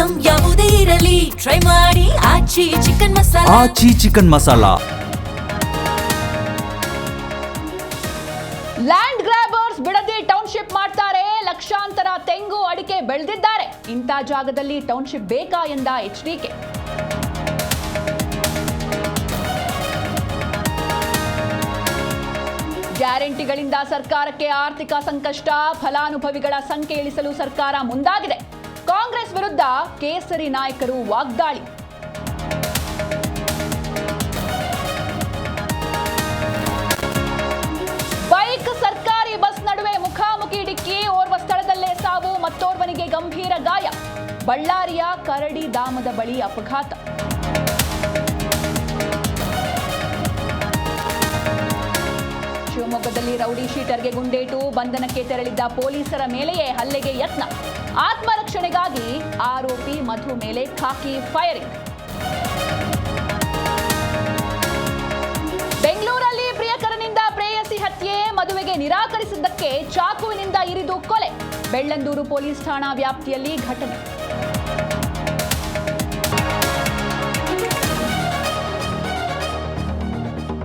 Item ಯಾವುದೇ ಇರಲಿ try ಮಾಡಿ Aachi chicken masala. Aachi chicken masala. Land grabbers Bidadi township ಮಾಡ್ತಾರೆ. ಲಕ್ಷಾಂತರ ತೆಂಗು ಅಡಿಕೆ ಬೆಳೆದಿದ್ದಾರೆ. ಇಂಥ ಜಾಗದಲ್ಲಿ ಟೌನ್ಶಿಪ್ ಬೇಕಾ ಎಂದ ಎಚ್ಡಿಕೆ. ಗ್ಯಾರಂಟಿಗಳಿಂದ ಸರ್ಕಾರಕ್ಕೆ ಆರ್ಥಿಕ ಸಂಕಷ್ಟ. ಫಲಾನುಭವಿಗಳ ಸಂಖ್ಯೆ ಇಳಿಸಲು ಸರ್ಕಾರ ಮುಂದಾಗಿದೆ. ಕಾಂಗ್ರೆಸ್ ವಿರುದ್ಧ ಕೇಸರಿ ನಾಯಕರು ವಾಗ್ದಾಳಿ. ಬೈಕ್ ಸರ್ಕಾರಿ ಬಸ್ ನಡುವೆ ಮುಖಾಮುಖಿ ಡಿಕ್ಕಿ. ಓರ್ವ ಸ್ಥಳದಲ್ಲೇ ಸಾವು, ಮತ್ತೋರ್ವನಿಗೆ ಗಂಭೀರ ಗಾಯ. ಬಳ್ಳಾರಿಯ ಕರಡಿ ಧಾಮದ ಬಳಿ ಅಪಘಾತ. ಶಿವಮೊಗ್ಗದಲ್ಲಿ ರೌಡಿ ಶೀಟರ್ಗೆ ಗುಂಡೇಟು. ಬಂಧನಕ್ಕೆ ತೆರಳಿದ್ದ ಪೊಲೀಸರ ಮೇಲೆಯೇ ಹಲ್ಲೆಗೆ ಯತ್ನ. ಆತ್ಮರಕ್ಷಣೆಗಾಗಿ ಆರೋಪಿ ಮಧು ಮೇಲೆ ಖಾಕಿ ಫೈರಿಂಗ್. ಬೆಂಗಳೂರಲ್ಲಿ ಪ್ರಿಯಕರನಿಂದ ಪ್ರೇಯಸಿ ಹತ್ಯೆ. ಮದುವೆಗೆ ನಿರಾಕರಿಸಿದ್ದಕ್ಕೆ ಚಾಕುವಿನಿಂದ ಇರಿದು ಕೊಲೆ. ಬೆಳ್ಳಂದೂರು ಪೊಲೀಸ್ ಠಾಣಾ ವ್ಯಾಪ್ತಿಯಲ್ಲಿ ಘಟನೆ.